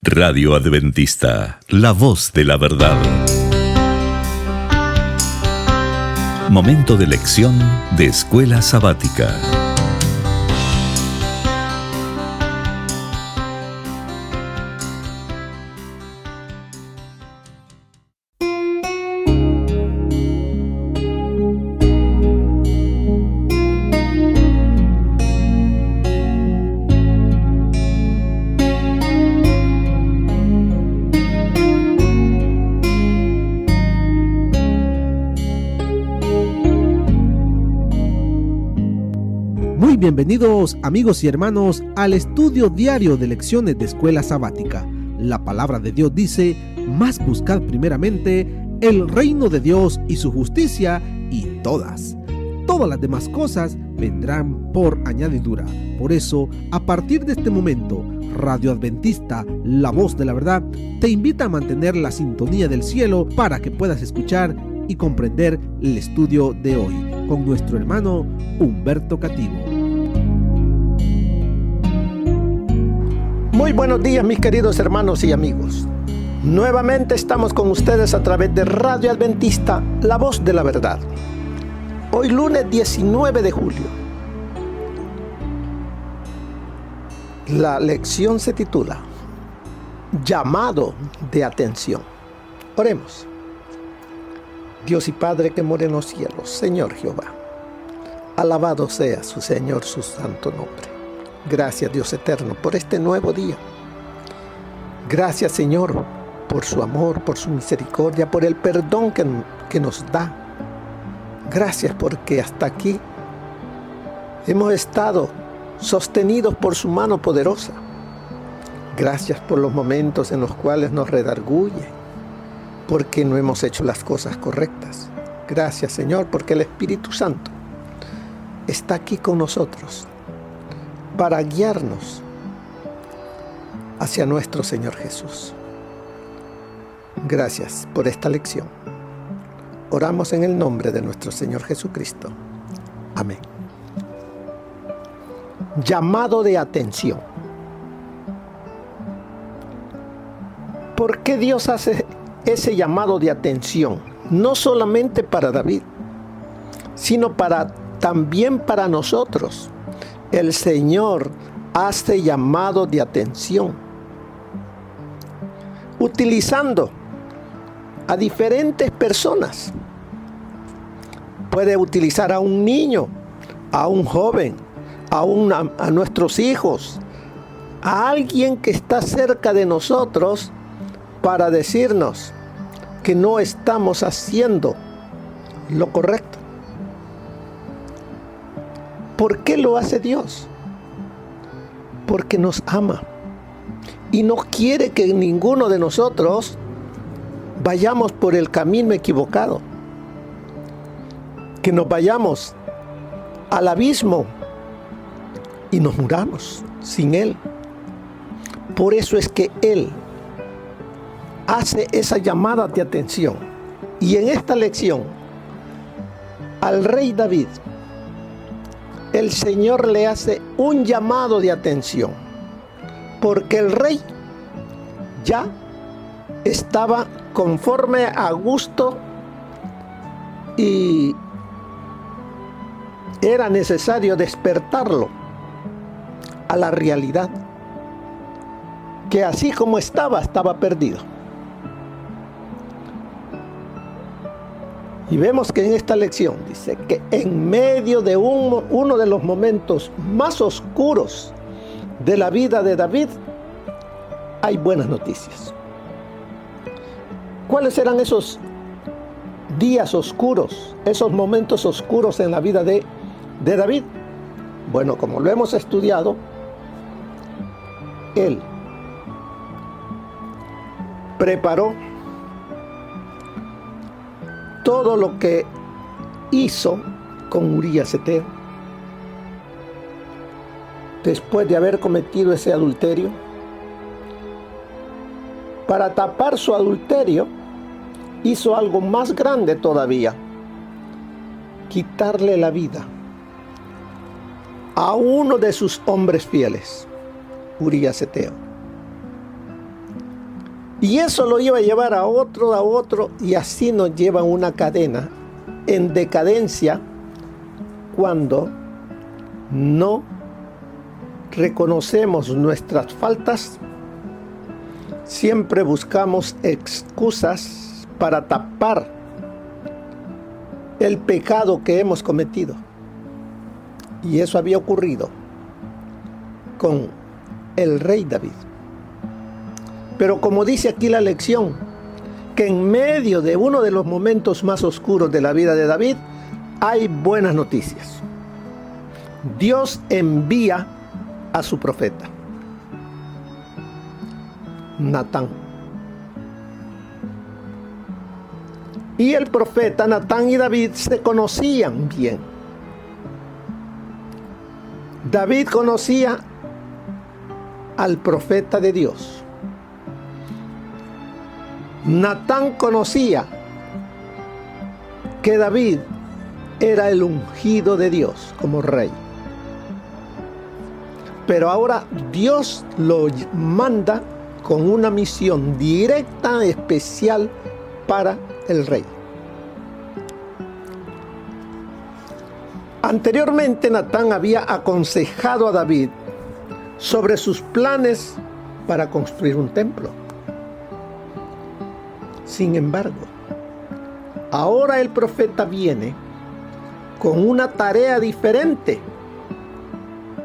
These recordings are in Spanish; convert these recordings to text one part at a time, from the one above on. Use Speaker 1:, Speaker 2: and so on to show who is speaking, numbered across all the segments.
Speaker 1: Radio Adventista, la voz de la verdad. Momento de lección de Escuela Sabática.
Speaker 2: Bienvenidos amigos y hermanos al estudio diario de lecciones de Escuela Sabática. La palabra de Dios dice: mas buscad primeramente el reino de Dios y su justicia, y todas las demás cosas vendrán por añadidura. Por eso, a partir de este momento, Radio Adventista, la voz de la verdad, te invita a mantener la sintonía del cielo para que puedas escuchar y comprender el estudio de hoy con nuestro hermano Humberto Cativo.
Speaker 3: Muy buenos días, mis queridos hermanos y amigos. Nuevamente estamos con ustedes a través de Radio Adventista, la voz de la verdad. Hoy lunes 19 de julio. La lección se titula Llamado de atención. Oremos. Dios y Padre que mora en los cielos, Señor Jehová, alabado sea su Señor, su santo nombre. Gracias, Dios eterno, por este nuevo día. Gracias, Señor, por su amor, por su misericordia, por el perdón que nos da. Gracias porque hasta aquí hemos estado sostenidos por su mano poderosa. Gracias por los momentos en los cuales nos redarguye, porque no hemos hecho las cosas correctas. Gracias, Señor, porque el Espíritu Santo está aquí con nosotros para guiarnos hacia nuestro Señor Jesús. Gracias por esta lección. Oramos en el nombre de nuestro Señor Jesucristo. Amén. Llamado de atención. ¿Por qué Dios hace ese llamado de atención? No solamente para David, sino también para nosotros. El Señor hace llamado de atención, utilizando a diferentes personas. Puede utilizar a un niño, a un joven, a nuestros hijos, a alguien que está cerca de nosotros para decirnos que no estamos haciendo lo correcto. ¿Por qué lo hace Dios? Porque nos ama y no quiere que ninguno de nosotros vayamos por el camino equivocado, que nos vayamos al abismo y nos muramos sin Él. Por eso es que Él hace esa llamada de atención. Y en esta lección, al rey David, el Señor le hace un llamado de atención, porque el rey ya estaba conforme a gusto y era necesario despertarlo a la realidad, que así como estaba perdido. Y vemos que en esta lección dice que en medio de uno de los momentos más oscuros de la vida de David, hay buenas noticias. ¿Cuáles eran esos días oscuros, esos momentos oscuros en la vida de David? Bueno, como lo hemos estudiado, él preparó todo lo que hizo con Urías Eteo, después de haber cometido ese adulterio. Para tapar su adulterio, hizo algo más grande todavía: quitarle la vida a uno de sus hombres fieles, Urías Eteo. Y eso lo iba a llevar a otro, y así nos lleva una cadena en decadencia cuando no reconocemos nuestras faltas. Siempre buscamos excusas para tapar el pecado que hemos cometido. Y eso había ocurrido con el rey David. Pero como dice aquí la lección, que en medio de uno de los momentos más oscuros de la vida de David, hay buenas noticias. Dios envía a su profeta, Natán. Y el profeta Natán y David se conocían bien. David conocía al profeta de Dios. Natán conocía que David era el ungido de Dios como rey. Pero ahora Dios lo manda con una misión directa, especial para el rey. Anteriormente Natán había aconsejado a David sobre sus planes para construir un templo. Sin embargo, ahora el profeta viene con una tarea diferente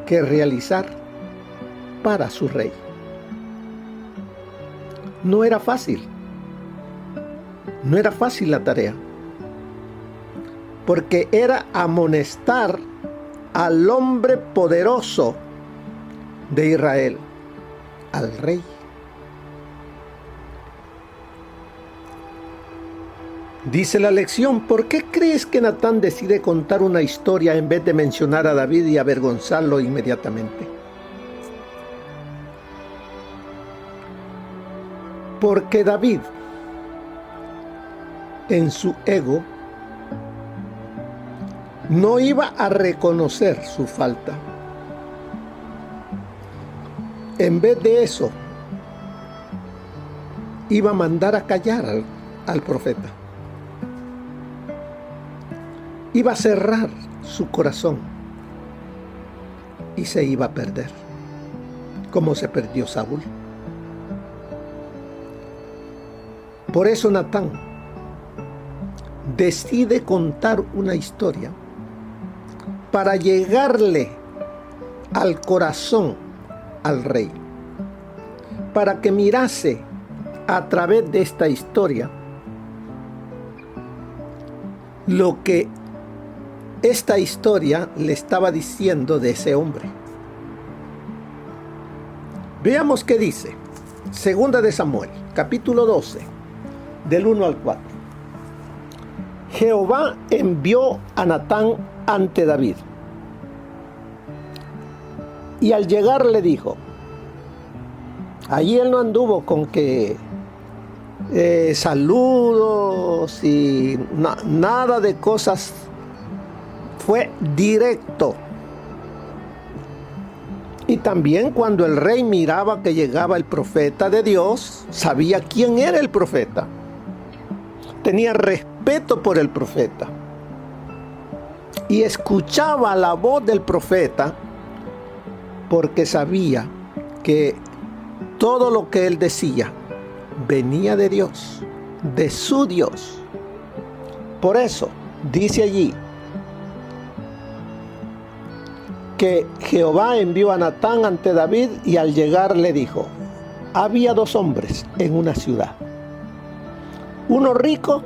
Speaker 3: que realizar para su rey. No era fácil la tarea, porque era amonestar al hombre poderoso de Israel, al rey. Dice la lección, ¿por qué crees que Natán decide contar una historia en vez de mencionar a David y avergonzarlo inmediatamente? Porque David, en su ego, no iba a reconocer su falta. En vez de eso, iba a mandar a callar al profeta. Iba a cerrar su corazón y se iba a perder, como se perdió Saúl. Por eso Natán decide contar una historia para llegarle al corazón al rey, para que mirase a través de esta historia lo que esta historia le estaba diciendo de ese hombre. Veamos qué dice. Segunda de Samuel, capítulo 12, del 1 al 4. Jehová envió a Natán ante David. Y al llegar le dijo, allí él no anduvo con que saludos y nada de cosas. Fue directo. Y también cuando el rey miraba que llegaba el profeta de Dios, sabía quién era el profeta. Tenía respeto por el profeta. Y escuchaba la voz del profeta porque sabía que todo lo que él decía venía de Dios, de su Dios. Por eso dice allí que Jehová envió a Natán ante David y al llegar le dijo, había dos hombres en una ciudad, uno rico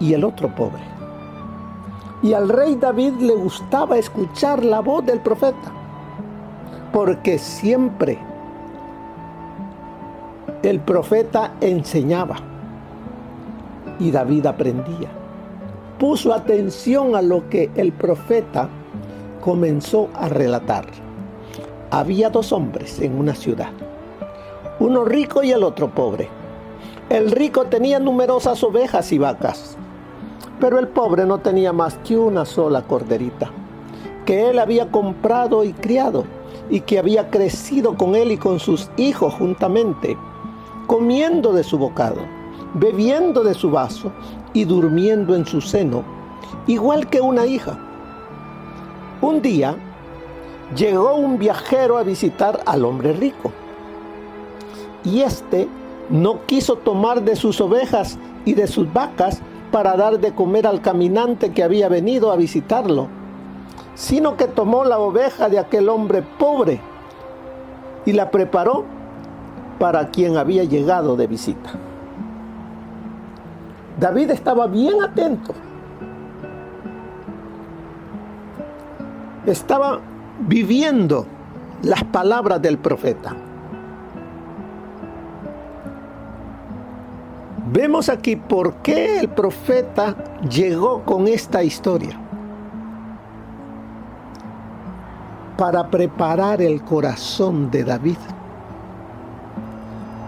Speaker 3: y el otro pobre. Y al rey David le gustaba escuchar la voz del profeta, porque siempre el profeta enseñaba y David aprendía. Puso atención a lo que el profeta comenzó a relatar. Había dos hombres en una ciudad, uno rico y el otro pobre. El rico tenía numerosas ovejas y vacas, pero el pobre no tenía más que una sola corderita, que él había comprado y criado, y que había crecido con él y con sus hijos juntamente, comiendo de su bocado, bebiendo de su vaso y durmiendo en su seno, igual que una hija. Un día llegó un viajero a visitar al hombre rico, y éste no quiso tomar de sus ovejas y de sus vacas para dar de comer al caminante que había venido a visitarlo, sino que tomó la oveja de aquel hombre pobre y la preparó para quien había llegado de visita. David estaba bien atento. Estaba viviendo las palabras del profeta. Vemos aquí por qué el profeta llegó con esta historia. Para preparar el corazón de David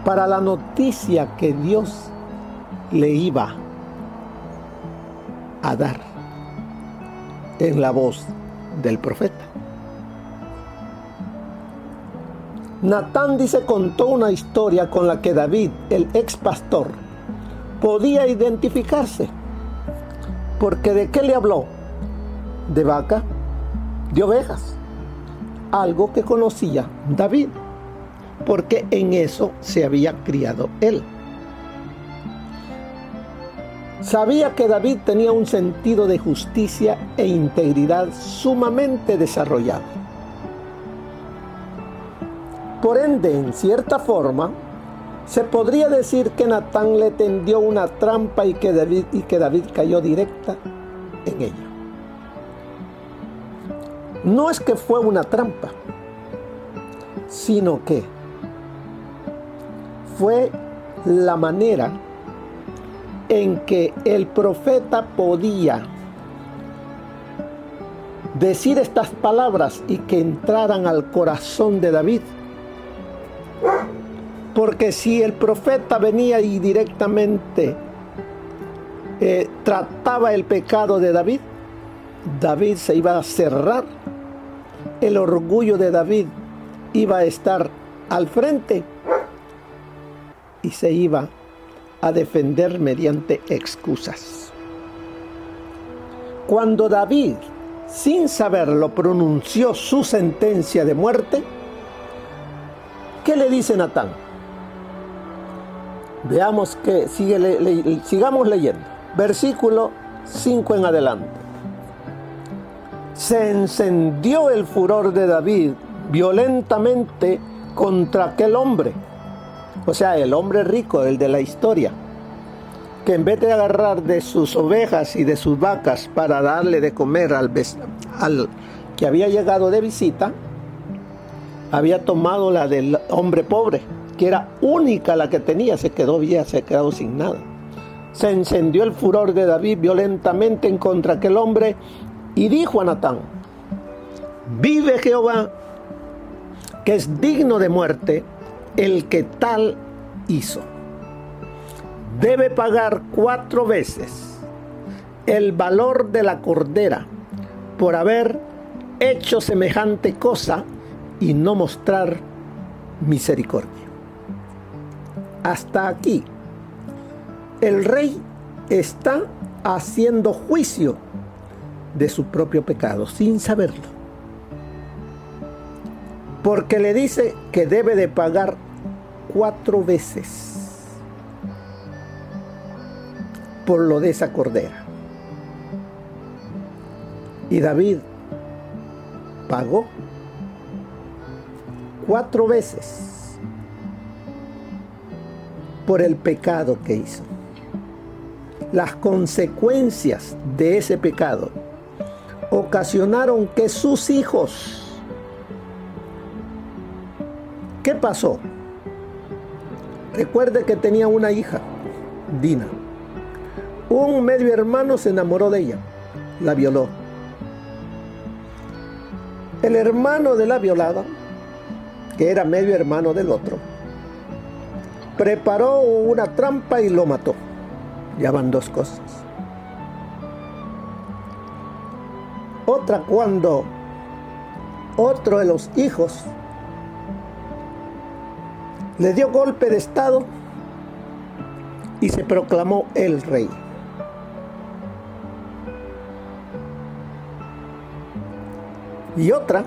Speaker 3: para la noticia que Dios le iba a dar en la voz del profeta. Natán contó una historia con la que David, el ex pastor, podía identificarse. Porque ¿de qué le habló? De vaca, de ovejas. Algo que conocía David, porque en eso se había criado él. Sabía que David tenía un sentido de justicia e integridad sumamente desarrollado. Por ende, en cierta forma, se podría decir que Natán le tendió una trampa y que David cayó directa en ella. No es que fue una trampa, sino que fue la manera en que el profeta podía decir estas palabras y que entraran al corazón de David. Porque si el profeta venía y directamente trataba el pecado de David, David se iba a cerrar, el orgullo de David iba a estar al frente y se iba a defender mediante excusas. Cuando David, sin saberlo, pronunció su sentencia de muerte, ¿qué le dice Natán? Veamos que sigamos leyendo. Versículo 5 en adelante. Se encendió el furor de David violentamente contra aquel hombre. O sea, el hombre rico, el de la historia, que en vez de agarrar de sus ovejas y de sus vacas para darle de comer al que había llegado de visita, había tomado la del hombre pobre, que era única la que tenía, se quedó sin nada. Se encendió el furor de David violentamente en contra aquel hombre y dijo a Natán: vive Jehová, que es digno de muerte el que tal hizo. Debe pagar 4 veces el valor de la cordera por haber hecho semejante cosa y no mostrar misericordia. Hasta aquí, el rey está haciendo juicio de su propio pecado sin saberlo, porque le dice que debe de pagar 4 veces por lo de esa cordera. Y David pagó 4 veces por el pecado que hizo. Las consecuencias de ese pecado ocasionaron que sus hijos... ¿Qué pasó? Recuerde que tenía una hija, Dina. Un medio hermano se enamoró de ella, la violó. El hermano de la violada, que era medio hermano del otro, preparó una trampa y lo mató. Ya van 2 cosas. Otra, cuando otro de los hijos le dio golpe de estado y se proclamó el rey. Y otra,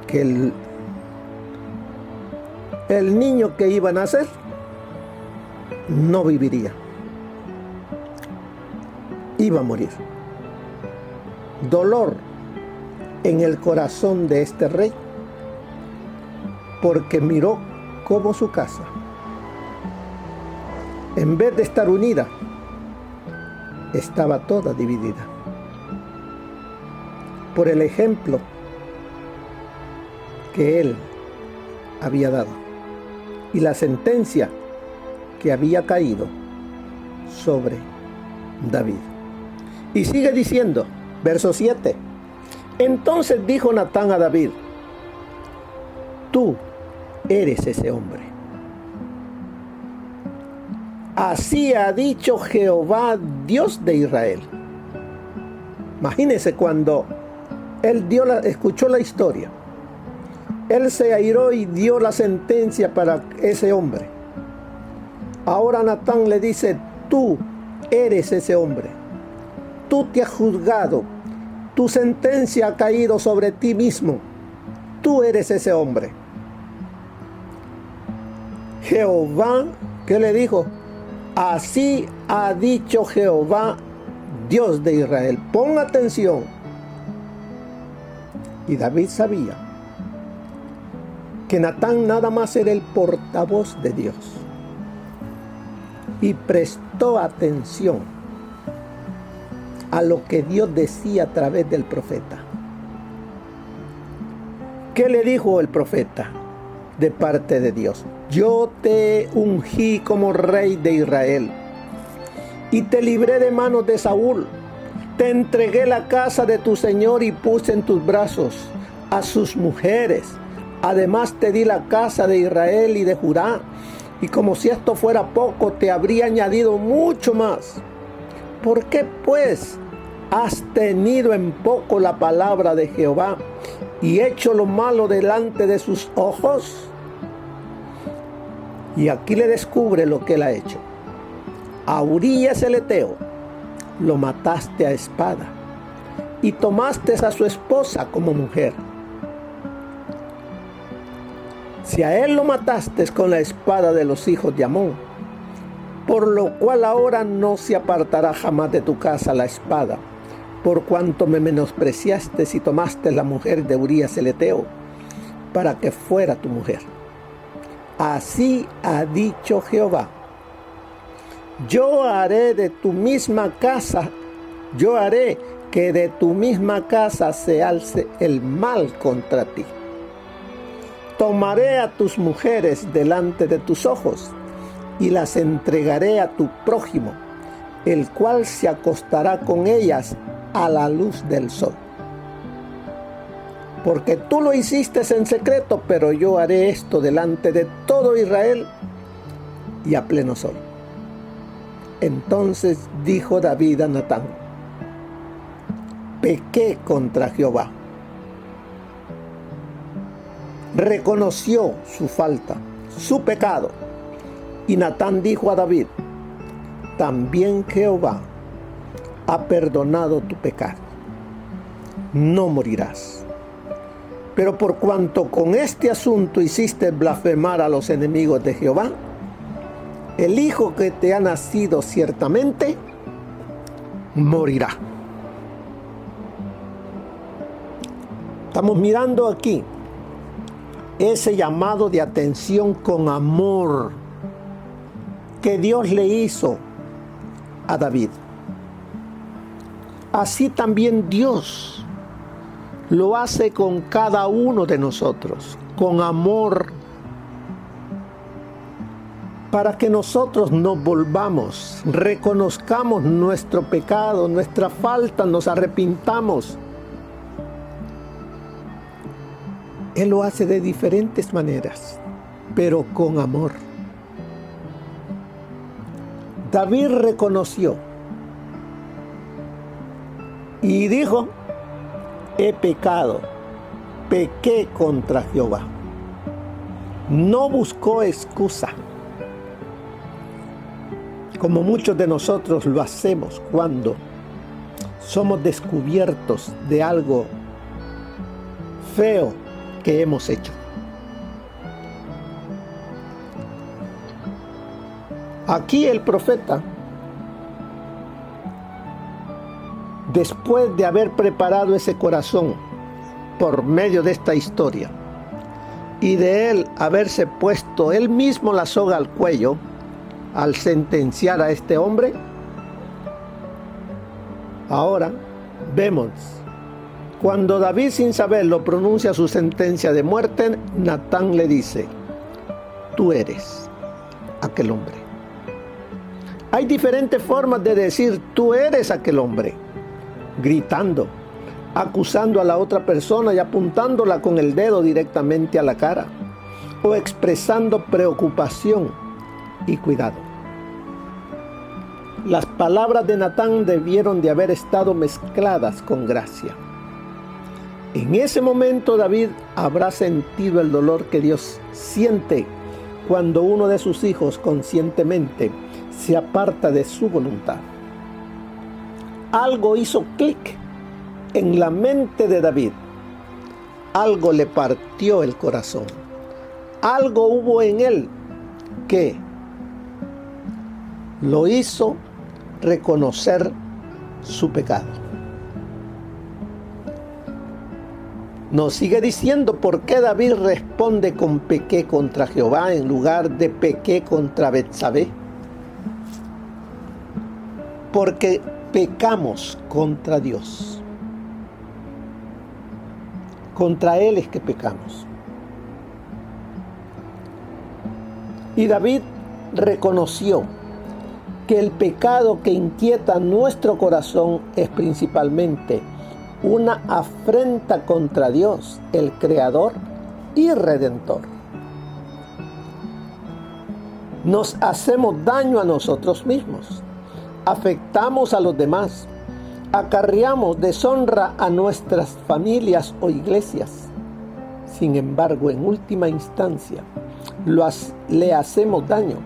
Speaker 3: que el niño que iba a nacer no viviría, iba a morir. Dolor en el corazón de este rey, porque miró cómo su casa, en vez de estar unida, estaba toda dividida. Por el ejemplo que él había dado y la sentencia que había caído sobre David. Y sigue diciendo, verso 7. Entonces dijo Natán a David: tú eres ese hombre. Así ha dicho Jehová, Dios de Israel. Imagínense cuando él escuchó la historia. Él se airó y dio la sentencia para ese hombre. Ahora Natán le dice: tú eres ese hombre. Tú te has juzgado. Tu sentencia ha caído sobre ti mismo. Tú eres ese hombre. Jehová, ¿qué le dijo? Así ha dicho Jehová, Dios de Israel. Pon atención. Y David sabía que Natán nada más era el portavoz de Dios. Y prestó atención a lo que Dios decía a través del profeta. ¿Qué le dijo el profeta de parte de Dios? Yo te ungí como rey de Israel y te libré de manos de Saúl. Te entregué la casa de tu señor y puse en tus brazos a sus mujeres. Además te di la casa de Israel y de Judá. Y como si esto fuera poco, te habría añadido mucho más. ¿Por qué pues has tenido en poco la palabra de Jehová y hecho lo malo delante de sus ojos? Y aquí le descubre lo que él ha hecho. A Urías el Eteo lo mataste a espada y tomaste a su esposa como mujer. Si a él lo mataste con la espada de los hijos de Amón, por lo cual ahora no se apartará jamás de tu casa la espada, por cuanto me menospreciaste y tomaste la mujer de Urías el Eteo, para que fuera tu mujer. Así ha dicho Jehová: yo haré de tu misma casa, yo haré que de tu misma casa se alce el mal contra ti. Tomaré a tus mujeres delante de tus ojos y las entregaré a tu prójimo, el cual se acostará con ellas a la luz del sol. Porque tú lo hiciste en secreto, pero yo haré esto delante de todo Israel y a pleno sol. Entonces dijo David a Natán: pequé contra Jehová. Reconoció su falta, su pecado. Y Natán dijo a David: también Jehová ha perdonado tu pecado. No morirás. Pero por cuanto con este asunto hiciste blasfemar a los enemigos de Jehová, el hijo que te ha nacido ciertamente morirá. Estamos mirando aquí ese llamado de atención con amor que Dios le hizo a David. Así también Dios lo hace con cada uno de nosotros, con amor, para que nosotros nos volvamos, reconozcamos nuestro pecado, nuestra falta, nos arrepintamos. Él lo hace de diferentes maneras, pero con amor. David reconoció y dijo: he pecado, pequé contra Jehová. No buscó excusa. como muchos de nosotros lo hacemos cuando somos descubiertos de algo feo que hemos hecho. Aquí el profeta, después de haber preparado ese corazón por medio de esta historia y de él haberse puesto él mismo la soga al cuello al sentenciar a este hombre, ahora vemos cuando David sin saberlo pronuncia su sentencia de muerte, Natán le dice: tú eres aquel hombre. Hay diferentes formas de decir tú eres aquel hombre: gritando, acusando a la otra persona y apuntándola con el dedo directamente a la cara, o expresando preocupación y cuidado. Las palabras de Natán debieron de haber estado mezcladas con gracia. En ese momento David habrá sentido el dolor que Dios siente cuando uno de sus hijos conscientemente se aparta de su voluntad. Algo hizo clic en la mente de David. Algo le partió el corazón. Algo hubo en él que lo hizo reconocer su pecado. Nos sigue diciendo por qué David responde con pequé contra Jehová en lugar de pequé contra Betsabé. Porque pecamos contra Dios. Contra Él es que pecamos. Y David reconoció que el pecado que inquieta nuestro corazón es principalmente una afrenta contra Dios, el Creador y Redentor. Nos hacemos daño a nosotros mismos, afectamos a los demás, acarreamos deshonra a nuestras familias o iglesias. Sin embargo, en última instancia, le hacemos daño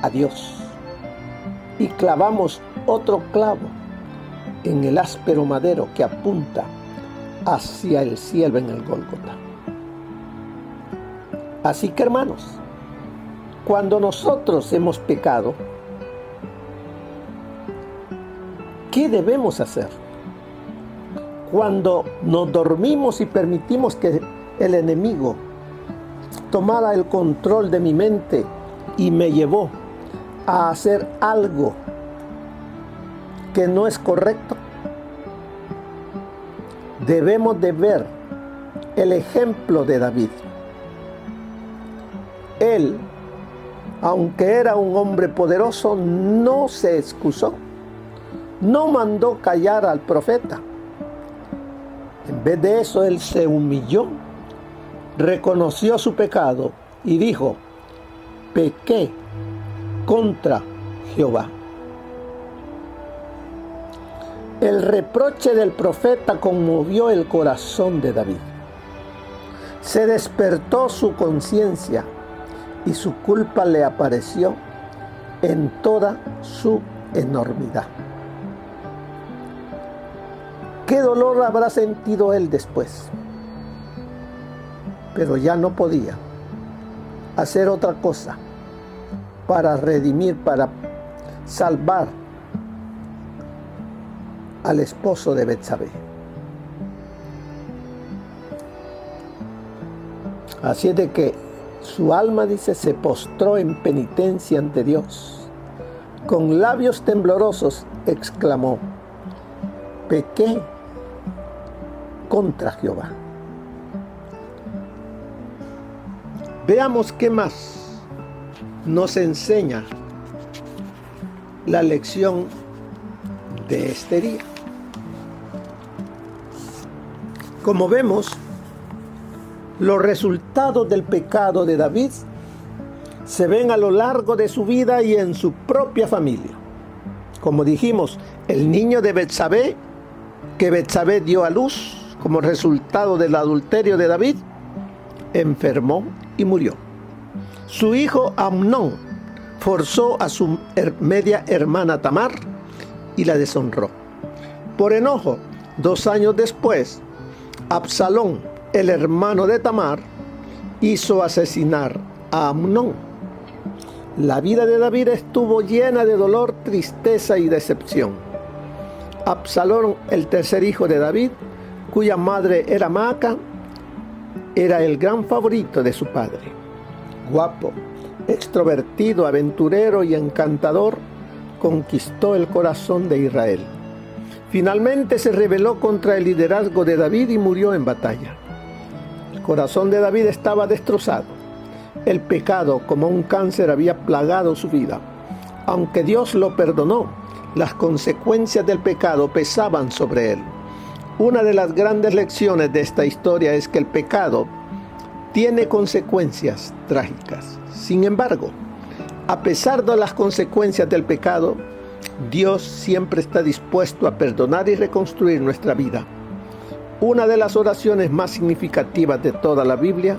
Speaker 3: a Dios y clavamos otro clavo en el áspero madero que apunta hacia el cielo en el Gólgota. Así que, hermanos, cuando nosotros hemos pecado, ¿qué debemos hacer? Cuando nos dormimos y permitimos que el enemigo tomara el control de mi mente y me llevó a hacer algo que no es correcto, debemos de ver el ejemplo de David. Él, aunque era un hombre poderoso, no se excusó, no mandó callar al profeta. En vez de eso, él se humilló, reconoció su pecado y dijo: pequé contra Jehová. El reproche del profeta conmovió el corazón de David. Se despertó su conciencia y su culpa le apareció en toda su enormidad. ¿Qué dolor habrá sentido él después? Pero ya no podía hacer otra cosa para redimir, para salvar al esposo de Betsabé. Así es de que su alma, dice, se postró en penitencia ante Dios. Con labios temblorosos exclamó: pequé contra Jehová. Veamos qué más nos enseña la lección de este día. Como vemos, los resultados del pecado de David se ven a lo largo de su vida y en su propia familia. Como dijimos, el niño de Betsabé, que Betsabé dio a luz como resultado del adulterio de David, enfermó y murió. Su hijo Amnón forzó a su media hermana Tamar y la deshonró. Por enojo, 2 años después, Absalón, el hermano de Tamar, hizo asesinar a Amnón. La vida de David estuvo llena de dolor, tristeza y decepción. Absalón, el tercer hijo de David, cuya madre era Maaca, era el gran favorito de su padre. Guapo, extrovertido, aventurero y encantador, conquistó el corazón de Israel. Finalmente se rebeló contra el liderazgo de David y murió en batalla. El corazón de David estaba destrozado. El pecado, como un cáncer, había plagado su vida. Aunque Dios lo perdonó, las consecuencias del pecado pesaban sobre él. Una de las grandes lecciones de esta historia es que el pecado tiene consecuencias trágicas. Sin embargo, a pesar de las consecuencias del pecado, Dios siempre está dispuesto a perdonar y reconstruir nuestra vida. Una de las oraciones más significativas de toda la Biblia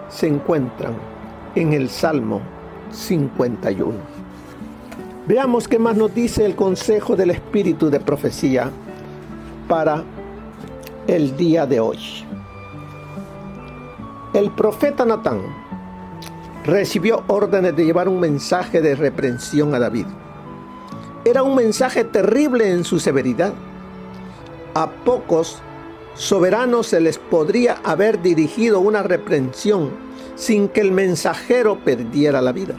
Speaker 3: se encuentran en el Salmo 51. Veamos qué más nos dice el consejo del Espíritu de profecía para el día de hoy. El profeta Natán recibió órdenes de llevar un mensaje de reprensión a David. Era un mensaje terrible en su severidad. A pocos soberanos se les podría haber dirigido una reprensión sin que el mensajero perdiera la vida.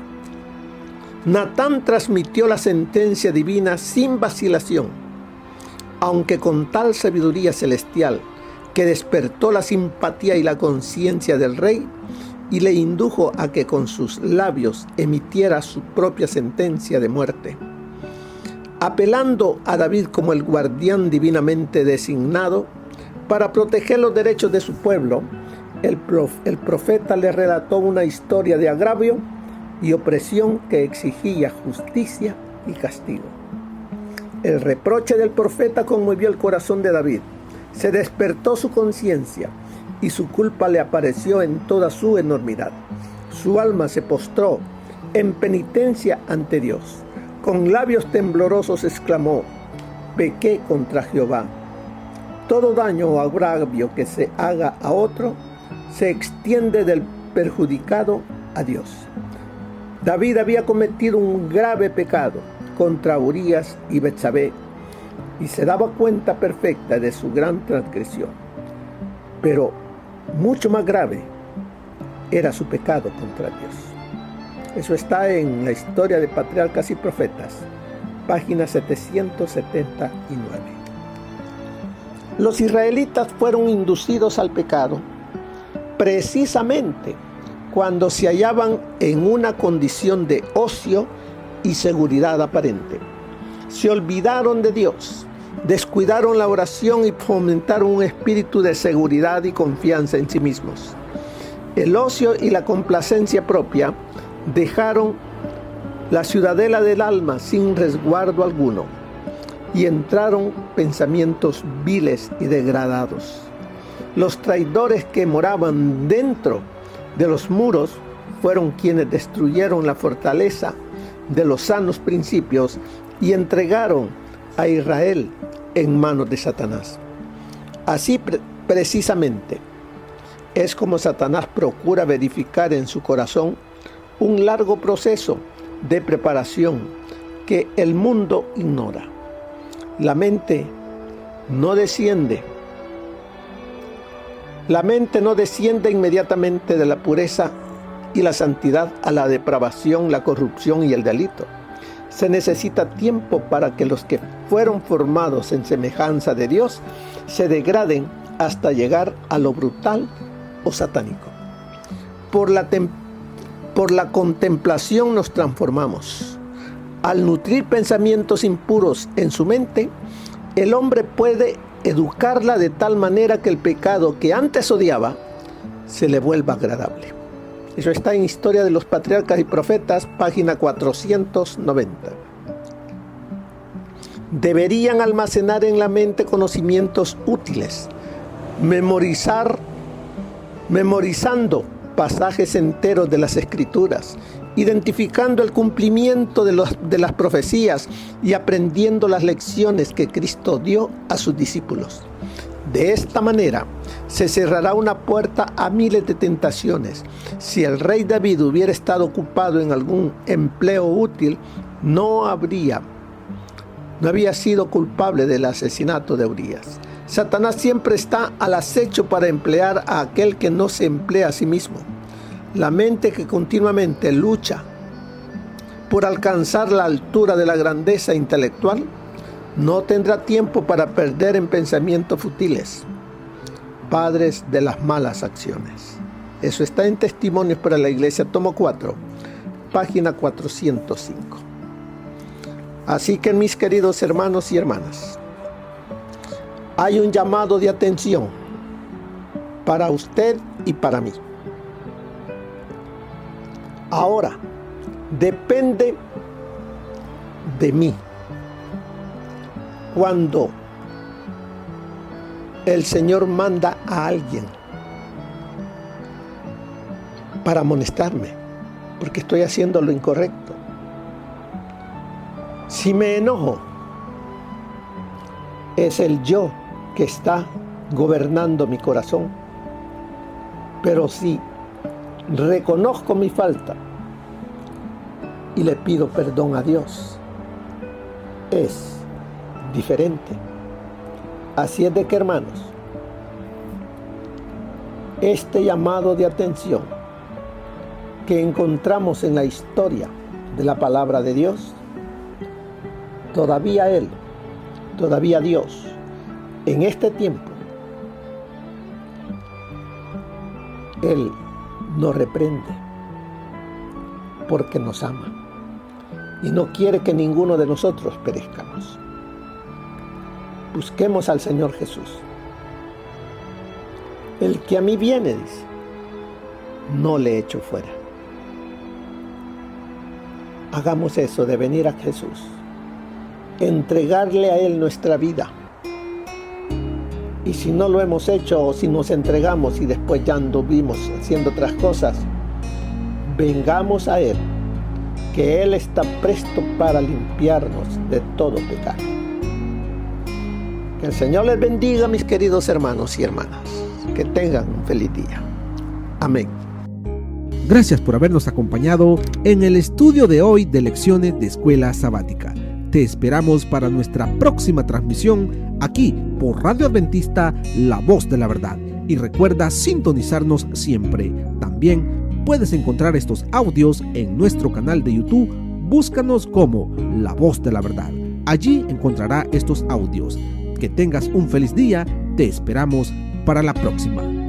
Speaker 3: Natán transmitió la sentencia divina sin vacilación, aunque con tal sabiduría celestial que despertó la simpatía y la conciencia del rey y le indujo a que con sus labios emitiera su propia sentencia de muerte. Apelando a David como el guardián divinamente designado para proteger los derechos de su pueblo, el profeta le relató una historia de agravio y opresión que exigía justicia y castigo. El reproche del profeta conmovió el corazón de David. Se despertó su conciencia y su culpa le apareció en toda su enormidad. Su alma se postró en penitencia ante Dios. Con labios temblorosos exclamó: pequé contra Jehová. Todo daño o agravio que se haga a otro se extiende del perjudicado a Dios. David había cometido un grave pecado contra Urías y Betsabé y se daba cuenta perfecta de su gran transgresión. Pero mucho más grave era su pecado contra Dios. Eso está en la Historia de Patriarcas y Profetas, página 779. Los israelitas fueron inducidos al pecado precisamente cuando se hallaban en una condición de ocio y seguridad aparente. Se olvidaron de Dios, descuidaron la oración y fomentaron un espíritu de seguridad y confianza en sí mismos. El ocio y la complacencia propia dejaron la ciudadela del alma sin resguardo alguno y entraron pensamientos viles y degradados. Los traidores que moraban dentro de los muros fueron quienes destruyeron la fortaleza de los sanos principios y entregaron a Israel en manos de Satanás. Así precisamente es como Satanás procura verificar en su corazón un largo proceso de preparación que el mundo ignora. La mente no desciende inmediatamente de la pureza y la santidad a la depravación, la corrupción y el delito. Se necesita tiempo para que los que fueron formados en semejanza de Dios se degraden hasta llegar a lo brutal o satánico. Por la contemplación nos transformamos. Al nutrir pensamientos impuros en su mente, el hombre puede educarla de tal manera que el pecado que antes odiaba se le vuelva agradable. Eso está en Historia de los Patriarcas y Profetas, página 490. Deberían almacenar en la mente conocimientos útiles, memorizando pasajes enteros de las Escrituras identificando el cumplimiento de las profecías y aprendiendo las lecciones que Cristo dio a sus discípulos. De esta manera se cerrará una puerta a miles de tentaciones. Si el rey David hubiera estado ocupado en algún empleo útil, no había sido culpable del asesinato de Urías. Satanás siempre está al acecho para emplear a aquel que no se emplea a sí mismo. La mente que continuamente lucha por alcanzar la altura de la grandeza intelectual no tendrá tiempo para perder en pensamientos futiles, padres de las malas acciones. Eso está en Testimonios para la Iglesia, tomo 4, página 405. Así que, mis queridos hermanos y hermanas, hay un llamado de atención para usted y para mí. Ahora, depende de mí. Cuando el Señor manda a alguien para amonestarme, porque estoy haciendo lo incorrecto. Si me enojo, es el yo que está gobernando mi corazón. Pero si reconozco mi falta y le pido perdón a Dios, es diferente. Así es de que, hermanos, este llamado de atención que encontramos en la historia de la palabra de Dios, todavía Dios, en este tiempo, Él nos reprende porque nos ama y no quiere que ninguno de nosotros perezcamos. Busquemos al Señor Jesús. El que a mí viene, dice, no le echo fuera. Hagamos eso de venir a Jesús, entregarle a Él nuestra vida. Y si no lo hemos hecho, o si nos entregamos y después ya anduvimos haciendo otras cosas, vengamos a Él, que Él está presto para limpiarnos de todo pecado. Que el Señor les bendiga, mis queridos hermanos y hermanas. Que tengan un feliz día. Amén.
Speaker 2: Gracias por habernos acompañado en el estudio de hoy de Lecciones de Escuela Sabática. Te esperamos para nuestra próxima transmisión aquí por Radio Adventista, La Voz de la Verdad. Y recuerda sintonizarnos siempre. También puedes encontrar estos audios en nuestro canal de YouTube. Búscanos como La Voz de la Verdad. Allí encontrará estos audios. Que tengas un feliz día. Te esperamos para la próxima.